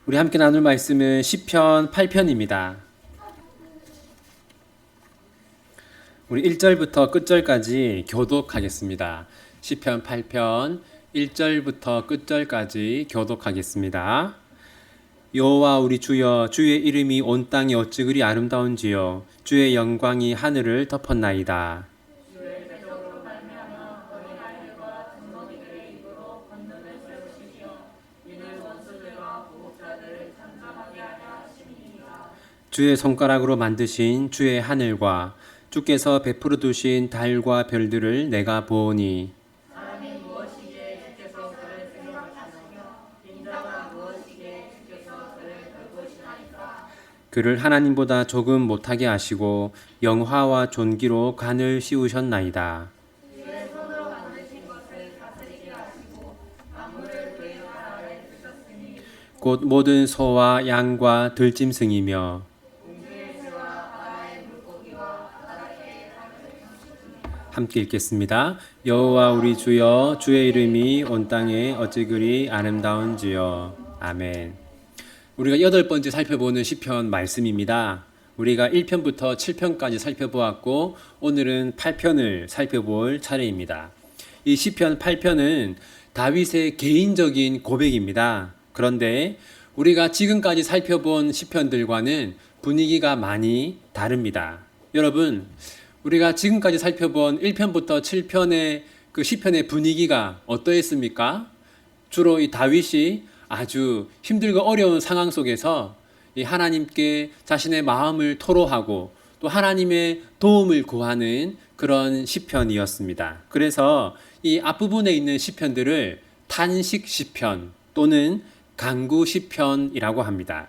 우리 함께 나눌 말씀은 시편 8편입니다. 우리 1절부터 끝절까지 교독하겠습니다. 시편 8편 1절부터 끝절까지 교독하겠습니다. 여호와 우리 주여, 주의 이름이 온 땅에 어찌 그리 아름다운지요. 주의 영광이 하늘을 덮었나이다. 주의 손가락으로 만드신 주의 하늘과 주께서 베풀어 두신 달과 별들을 내가 보오니 사람이 무엇이기에 주께서 그를 생각하시며 인자가 무엇이기에 주께서 그를 돌보시나이까. 그를 하나님보다 조금 못하게 하시고 영화와 존귀로 간을 씌우셨나이다. 주의 손으로 만드신 것을 다스리게 하시고 만물을 그의 발 아래 두셨으니 곧 모든 소와 양과 들짐승이며 함께 읽겠습니다. 여호와 우리 주여, 주의 이름이 온 땅에 어찌 그리 아름다운지요. 아멘. 우리가 8번째 살펴보는 시편 말씀입니다. 우리가 1편부터 7편까지 살펴보았고 오늘은 8편을 살펴볼 차례입니다. 이 시편 8편은 다윗의 개인적인 고백입니다. 그런데 우리가 지금까지 살펴본 시편들과는 분위기가 많이 다릅니다. 여러분, 우리가 지금까지 살펴본 1편부터 7편의 그 시편의 분위기가 어떠했습니까? 주로 이 다윗이 아주 힘들고 어려운 상황 속에서 이 하나님께 자신의 마음을 토로하고 또 하나님의 도움을 구하는 그런 시편이었습니다. 그래서 이 앞부분에 있는 시편들을 탄식 시편 또는 간구 시편이라고 합니다.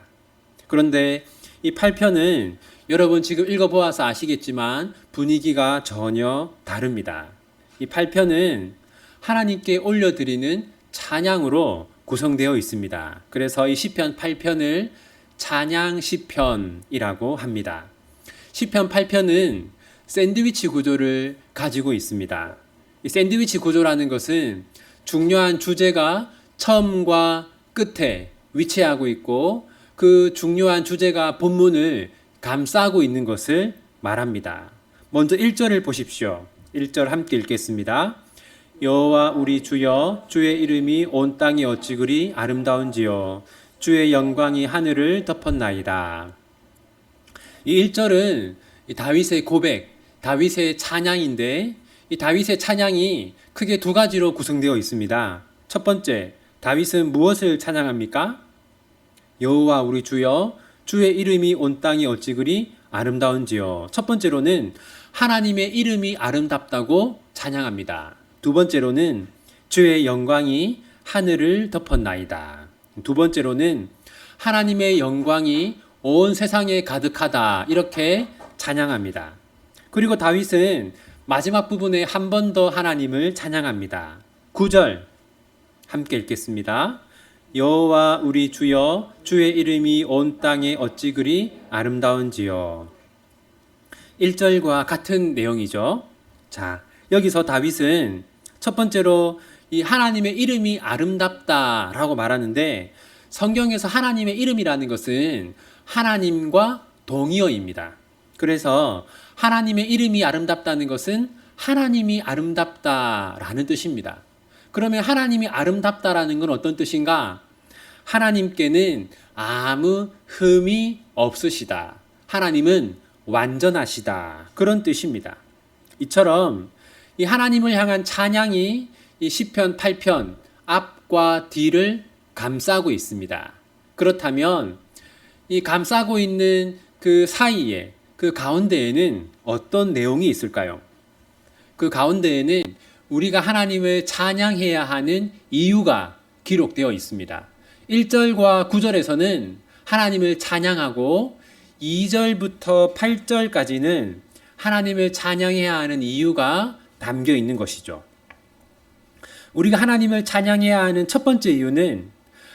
그런데 이 8편은 여러분 지금 읽어보아서 아시겠지만 분위기가 전혀 다릅니다. 이 8편은 하나님께 올려드리는 찬양으로 구성되어 있습니다. 그래서 이 시편 8편을 찬양 시편이라고 합니다. 시편 8편은 샌드위치 구조를 가지고 있습니다. 이 샌드위치 구조라는 것은 중요한 주제가 처음과 끝에 위치하고 있고 그 중요한 주제가 본문을 감싸고 있는 것을 말합니다. 먼저 1절을 보십시오. 1절 함께 읽겠습니다. 여호와 우리 주여, 주의 이름이 온 땅에 어찌 그리 아름다운지요. 주의 영광이 하늘을 덮었나이다. 이 1절은 다윗의 고백, 다윗의 찬양인데 이 다윗의 찬양이 크게 두 가지로 구성되어 있습니다. 첫 번째, 다윗은 무엇을 찬양합니까? 여호와 우리 주여, 주의 이름이 온 땅이 어찌 그리 아름다운지요. 첫 번째로는 하나님의 이름이 아름답다고 찬양합니다. 두 번째로는 주의 영광이 하늘을 덮었나이다. 두 번째로는 하나님의 영광이 온 세상에 가득하다. 이렇게 찬양합니다. 그리고 다윗은 마지막 부분에 한 번 더 하나님을 찬양합니다. 9절 함께 읽겠습니다. 여호와 우리 주여, 주의 이름이 온 땅에 어찌 그리 아름다운지요. 1절과 같은 내용이죠. 자, 여기서 다윗은 첫 번째로 이 하나님의 이름이 아름답다라고 말하는데 성경에서 하나님의 이름이라는 것은 하나님과 동의어입니다. 그래서 하나님의 이름이 아름답다는 것은 하나님이 아름답다라는 뜻입니다. 그러면 하나님이 아름답다라는 건 어떤 뜻인가? 하나님께는 아무 흠이 없으시다. 하나님은 완전하시다. 그런 뜻입니다. 이처럼 이 하나님을 향한 찬양이 이 시편 8편 앞과 뒤를 감싸고 있습니다. 그렇다면 이 감싸고 있는 그 사이에 그 가운데에는 어떤 내용이 있을까요? 그 가운데에는 우리가 하나님을 찬양해야 하는 이유가 기록되어 있습니다. 1절과 9절에서는 하나님을 찬양하고 2절부터 8절까지는 하나님을 찬양해야 하는 이유가 담겨 있는 것이죠. 우리가 하나님을 찬양해야 하는 첫 번째 이유는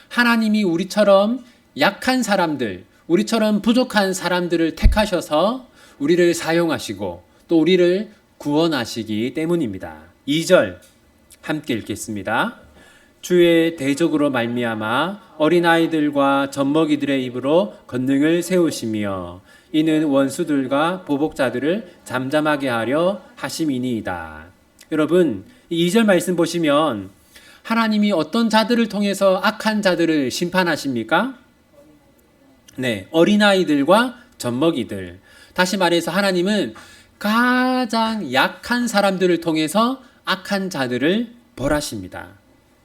하나님이 우리처럼 약한 사람들, 우리처럼 부족한 사람들을 택하셔서 우리를 사용하시고 또 우리를 구원하시기 때문입니다. 2절 함께 읽겠습니다. 주의 대적으로 말미암아 어린아이들과 젖먹이들의 입으로 권능을 세우시며 이는 원수들과 보복자들을 잠잠하게 하려 하심이니이다. 여러분, 이 2절 말씀 보시면 하나님이 어떤 자들을 통해서 악한 자들을 심판하십니까? 네, 어린아이들과 젖먹이들. 다시 말해서 하나님은 가장 약한 사람들을 통해서 악한 자들을 벌하십니다.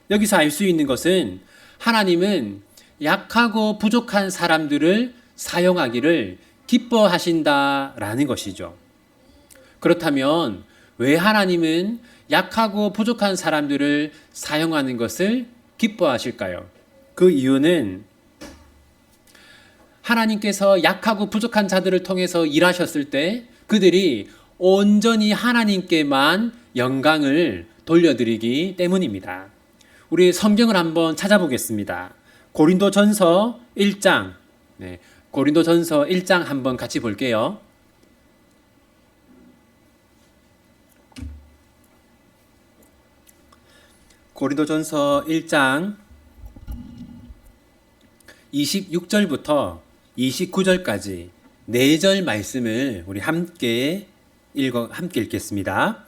여기서 알 수 있는 것은 하나님은 약하고 부족한 사람들을 사용하기를 기뻐하신다라는 것이죠. 그렇다면 왜 하나님은 약하고 부족한 사람들을 사용하는 것을 기뻐하실까요? 그 이유는 하나님께서 약하고 부족한 자들을 통해서 일하셨을 때 그들이 온전히 하나님께만 영광을 돌려드리기 때문입니다. 우리 성경을 한번 찾아보겠습니다. 고린도전서 1장, 고린도전서 1장 한번 같이 볼게요. 고린도전서 1장 26절부터 29절까지 4절 말씀을 우리 함께 읽겠습니다.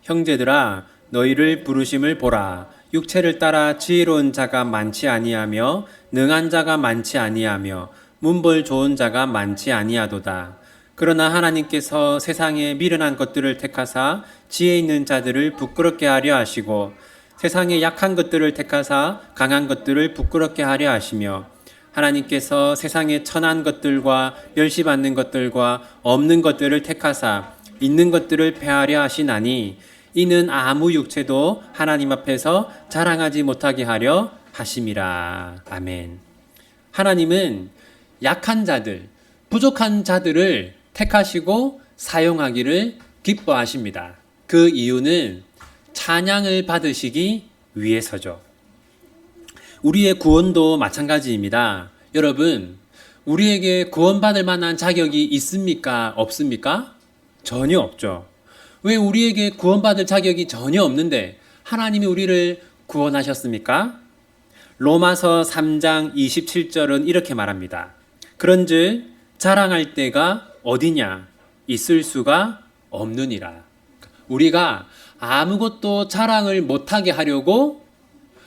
형제들아 너희를 부르심을 보라. 육체를 따라 지혜로운 자가 많지 아니하며 능한 자가 많지 아니하며 문벌 좋은 자가 많지 아니하도다. 그러나 하나님께서 세상에 미련한 것들을 택하사 지혜 있는 자들을 부끄럽게 하려 하시고 세상에 약한 것들을 택하사 강한 것들을 부끄럽게 하려 하시며 하나님께서 세상에 천한 것들과 멸시받는 것들과 없는 것들을 택하사 있는 것들을 폐하려 하시나니 이는 아무 육체도 하나님 앞에서 자랑하지 못하게 하려 하심이라. 아멘. 하나님은 약한 자들, 부족한 자들을 택하시고 사용하기를 기뻐하십니다. 그 이유는 찬양을 받으시기 위해서죠. 우리의 구원도 마찬가지입니다. 여러분, 우리에게 구원받을 만한 자격이 있습니까? 없습니까? 전혀 없죠. 왜 우리에게 구원받을 자격이 전혀 없는데 하나님이 우리를 구원하셨습니까? 로마서 3장 27절은 이렇게 말합니다. 그런즉 자랑할 때가 어디냐? 있을 수가 없느니라. 우리가 아무것도 자랑을 못하게 하려고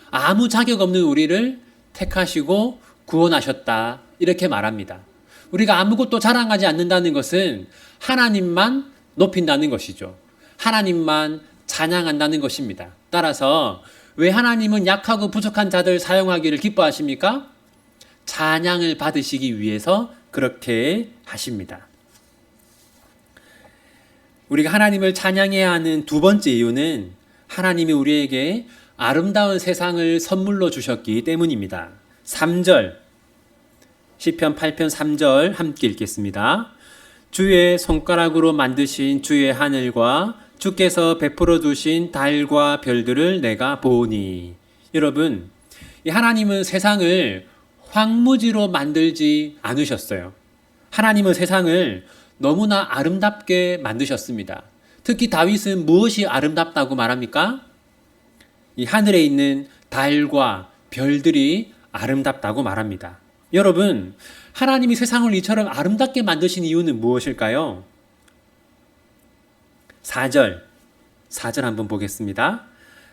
아무 자격 없는 우리를 택하시고 구원하셨다. 이렇게 말합니다. 우리가 아무것도 자랑하지 않는다는 것은 하나님만 높인다는 것이죠. 하나님만 찬양한다는 것입니다. 따라서 왜 하나님은 약하고 부족한 자들 사용하기를 기뻐하십니까? 찬양을 받으시기 위해서 그렇게 하십니다. 우리가 하나님을 찬양해야 하는 두 번째 이유는 하나님이 우리에게 아름다운 세상을 선물로 주셨기 때문입니다. 3절, 시편 8편 3절 함께 읽겠습니다. 주의 손가락으로 만드신 주의 하늘과 주께서 베풀어 두신 달과 별들을 내가 보니. 여러분, 이 하나님은 세상을 황무지로 만들지 않으셨어요. 하나님은 세상을 너무나 아름답게 만드셨습니다. 특히 다윗은 무엇이 아름답다고 말합니까? 이 하늘에 있는 달과 별들이 아름답다고 말합니다. 여러분, 하나님이 세상을 이처럼 아름답게 만드신 이유는 무엇일까요? 4절 한번 보겠습니다.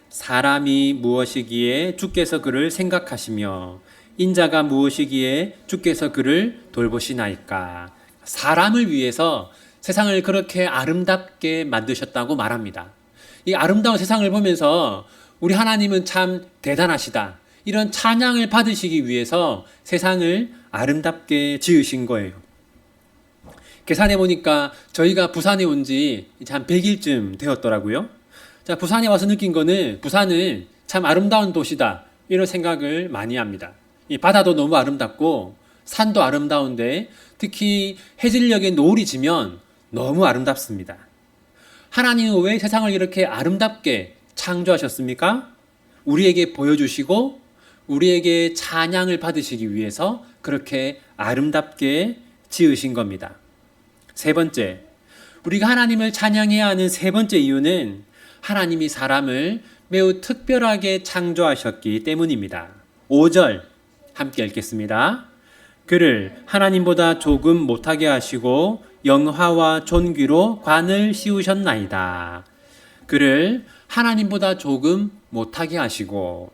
사람이 무엇이기에 주께서 그를 생각하시며 인자가 무엇이기에 주께서 그를 돌보시나이까. 사람을 위해서 세상을 그렇게 아름답게 만드셨다고 말합니다. 이 아름다운 세상을 보면서 우리 하나님은 참 대단하시다. 이런 찬양을 받으시기 위해서 세상을 아름답게 지으신 거예요. 계산해 보니까 저희가 부산에 온 지 한 100일쯤 되었더라고요. 자, 부산에 와서 느낀 거는 부산은 참 아름다운 도시다. 이런 생각을 많이 합니다. 이 바다도 너무 아름답고 산도 아름다운데 특히 해질녘에 노을이 지면 너무 아름답습니다. 하나님은 왜 세상을 이렇게 아름답게 창조하셨습니까? 우리에게 보여주시고 우리에게 찬양을 받으시기 위해서 그렇게 아름답게 지으신 겁니다. 세 번째, 우리가 하나님을 찬양해야 하는 세 번째 이유는 하나님이 사람을 매우 특별하게 창조하셨기 때문입니다. 5절 함께 읽겠습니다. 그를 하나님보다 조금 못하게 하시고 영화와 존귀로 관을 씌우셨나이다. 그를 하나님보다 조금 못하게 하시고,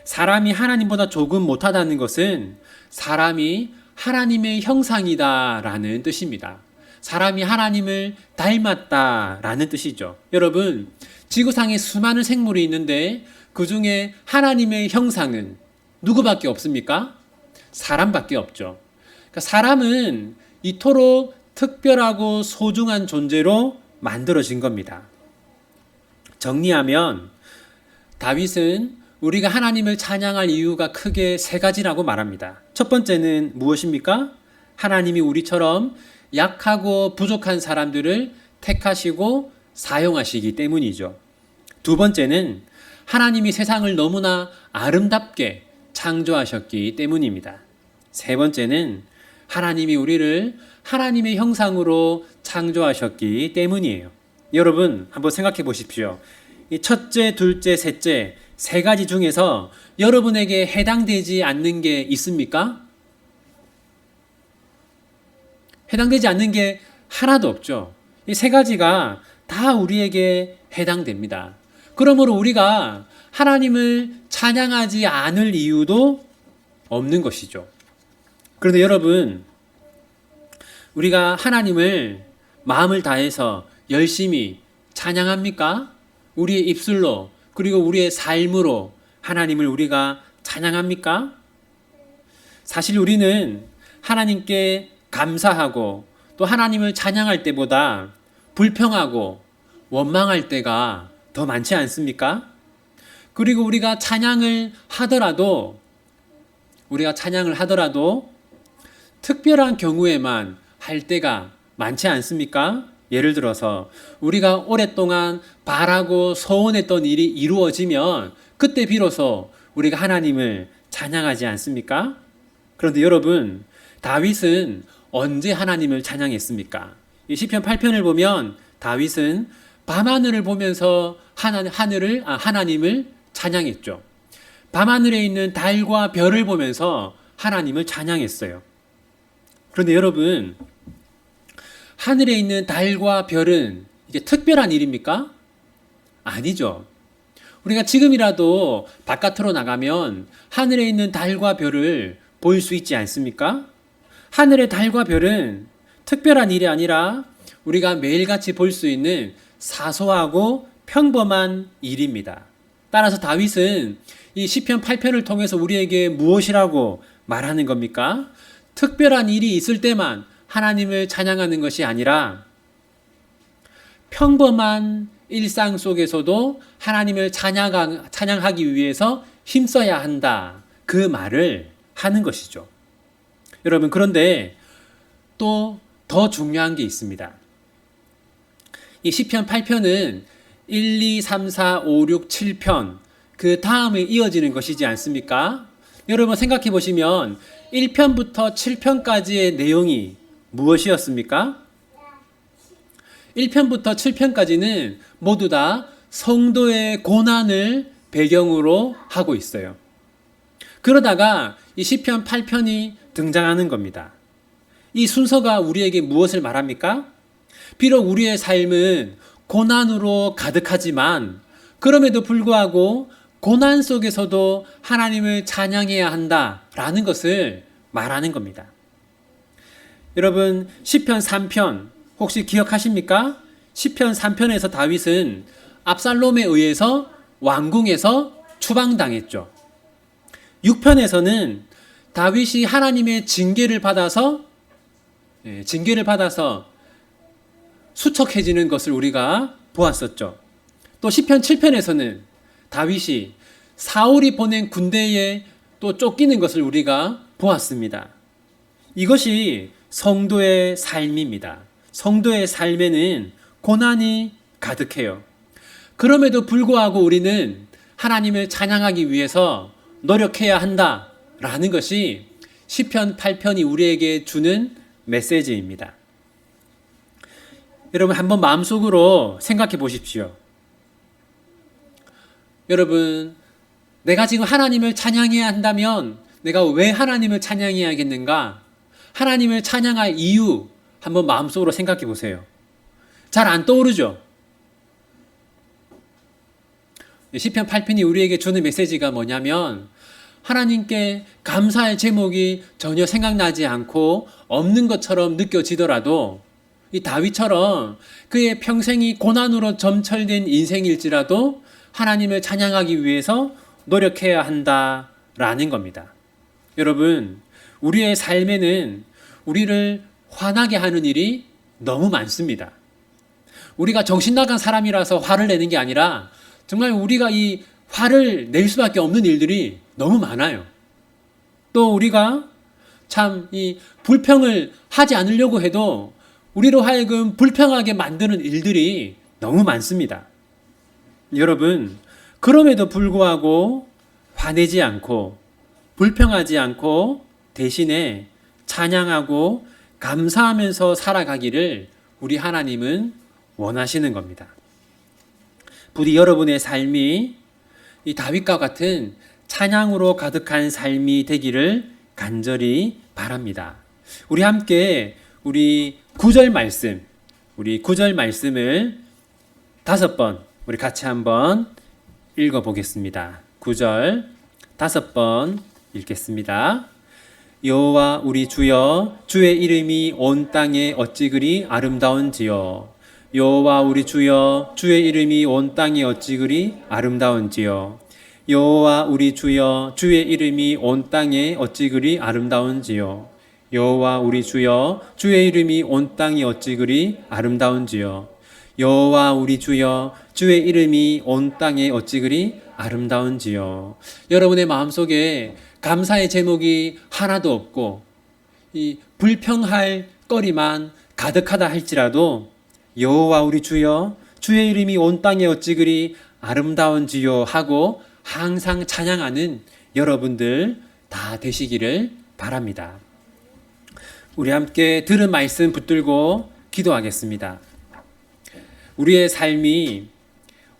사람이 하나님보다 조금 못하다는 것은 사람이 하나님의 형상이다라는 뜻입니다. 사람이 하나님을 닮았다라는 뜻이죠. 여러분, 지구상에 수많은 생물이 있는데 그 중에 하나님의 형상은 누구밖에 없습니까? 사람밖에 없죠. 그러니까 사람은 이토록 특별하고 소중한 존재로 만들어진 겁니다. 정리하면 다윗은 우리가 하나님을 찬양할 이유가 크게 세 가지라고 말합니다. 첫 번째는 무엇입니까? 하나님이 우리처럼 약하고 부족한 사람들을 택하시고 사용하시기 때문이죠. 두 번째는 하나님이 세상을 너무나 아름답게 창조하셨기 때문입니다. 세 번째는 하나님이 우리를 하나님의 형상으로 창조하셨기 때문이에요. 여러분, 한번 생각해 보십시오. 이 첫째, 둘째, 셋째, 세 가지 중에서 여러분에게 해당되지 않는 게 있습니까? 해당되지 않는 게 하나도 없죠. 이 세 가지가 다 우리에게 해당됩니다. 그러므로 우리가 하나님을 찬양하지 않을 이유도 없는 것이죠. 그런데 여러분, 우리가 하나님을 마음을 다해서 열심히 찬양합니까? 우리의 입술로, 그리고 우리의 삶으로 하나님을 우리가 찬양합니까? 사실 우리는 하나님께 감사하고 또 하나님을 찬양할 때보다 불평하고 원망할 때가 더 많지 않습니까? 그리고 우리가 찬양을 하더라도 특별한 경우에만 할 때가 많지 않습니까? 예를 들어서 우리가 오랫동안 바라고 소원했던 일이 이루어지면 그때 비로소 우리가 하나님을 찬양하지 않습니까? 그런데 여러분, 다윗은 언제 하나님을 찬양했습니까? 이 시편 8편을 보면 다윗은 밤하늘을 보면서 하나님을 찬양했죠. 밤하늘에 있는 달과 별을 보면서 하나님을 찬양했어요. 그런데 여러분, 하늘에 있는 달과 별은 이게 특별한 일입니까? 아니죠. 우리가 지금이라도 바깥으로 나가면 하늘에 있는 달과 별을 볼 수 있지 않습니까? 하늘의 달과 별은 특별한 일이 아니라 우리가 매일같이 볼 수 있는 사소하고 평범한 일입니다. 따라서 다윗은 이 시편 8편을 통해서 우리에게 무엇이라고 말하는 겁니까? 특별한 일이 있을 때만 하나님을 찬양하는 것이 아니라 평범한 일상 속에서도 하나님을 찬양하기 위해서 힘써야 한다. 그 말을 하는 것이죠. 여러분, 그런데 또 더 중요한 게 있습니다. 이 시편 8편은 1, 2, 3, 4, 5, 6, 7편 그 다음에 이어지는 것이지 않습니까? 여러분 생각해 보시면 1편부터 7편까지의 내용이 무엇이었습니까? 1편부터 7편까지는 모두 다 성도의 고난을 배경으로 하고 있어요. 그러다가 이 시편 8편이 등장하는 겁니다. 이 순서가 우리에게 무엇을 말합니까? 비록 우리의 삶은 고난으로 가득하지만 그럼에도 불구하고 고난 속에서도 하나님을 찬양해야 한다라는 것을 말하는 겁니다. 여러분, 시편 3편 혹시 기억하십니까? 시편 3편에서 다윗은 압살롬에 의해서 왕궁에서 추방당했죠. 6편에서는 다윗이 하나님의 징계를 받아서 수척해지는 것을 우리가 보았었죠. 또 시편 7편에서는 다윗이 사울이 보낸 군대에 또 쫓기는 것을 우리가 보았습니다. 이것이 성도의 삶입니다. 성도의 삶에는 고난이 가득해요. 그럼에도 불구하고 우리는 하나님을 찬양하기 위해서 노력해야 한다라는 것이 시편 8편이 우리에게 주는 메시지입니다. 여러분 한번 마음속으로 생각해 보십시오. 여러분, 내가 지금 하나님을 찬양해야 한다면 내가 왜 하나님을 찬양해야겠는가? 하나님을 찬양할 이유 한번 마음속으로 생각해 보세요. 잘 안 떠오르죠? 시편 8편이 우리에게 주는 메시지가 뭐냐면 하나님께 감사의 제목이 전혀 생각나지 않고 없는 것처럼 느껴지더라도 이 다윗처럼 그의 평생이 고난으로 점철된 인생일지라도 하나님을 찬양하기 위해서 노력해야 한다라는 겁니다. 여러분, 우리의 삶에는 우리를 화나게 하는 일이 너무 많습니다. 우리가 정신 나간 사람이라서 화를 내는 게 아니라 정말 우리가 이 화를 낼 수밖에 없는 일들이 너무 많아요. 또 우리가 참 이 불평을 하지 않으려고 해도 우리로 하여금 불평하게 만드는 일들이 너무 많습니다. 여러분, 그럼에도 불구하고 화내지 않고 불평하지 않고 대신에 찬양하고 감사하면서 살아가기를 우리 하나님은 원하시는 겁니다. 부디 여러분의 삶이 이 다윗과 같은 찬양으로 가득한 삶이 되기를 간절히 바랍니다. 우리 함께 우리 9절 말씀을 5번 우리 같이 한번 읽어보겠습니다. 9절 5번 읽겠습니다. 여호와 우리 주여, 주의 이름이 온 땅에 어찌 그리 아름다운지요. 여호와 우리 주여, 주의 이름이 온 땅에 어찌 그리 아름다운지요. 여호와 우리 주여, 주의 이름이 온 땅에 어찌 그리 아름다운지요. 여호와 우리 주여, 주의 이름이 온 땅에 어찌 그리 아름다운지요. 여호와 우리 주여, 주의 이름이 온 땅에 어찌 그리 아름다운지요. 여러분의 마음속에 감사의 제목이 하나도 없고 이 불평할 거리만 가득하다 할지라도 여호와 우리 주여, 주의 이름이 온 땅에 어찌 그리 아름다운지요 하고 항상 찬양하는 여러분들 다 되시기를 바랍니다. 우리 함께 들은 말씀 붙들고 기도하겠습니다. 우리의 삶이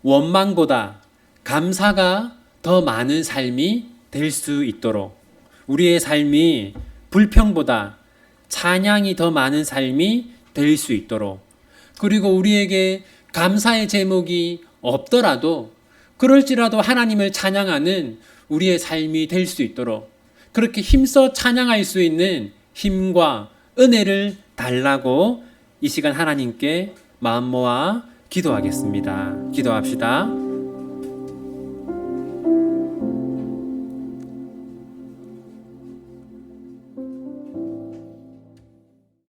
원망보다 감사가 더 많은 삶이 될 수 있도록, 우리의 삶이 불평보다 찬양이 더 많은 삶이 될 수 있도록, 그리고 우리에게 감사의 제목이 없더라도 그럴지라도 하나님을 찬양하는 우리의 삶이 될 수 있도록 그렇게 힘써 찬양할 수 있는 힘과 은혜를 달라고 이 시간 하나님께 마음 모아 기도하겠습니다. 기도합시다.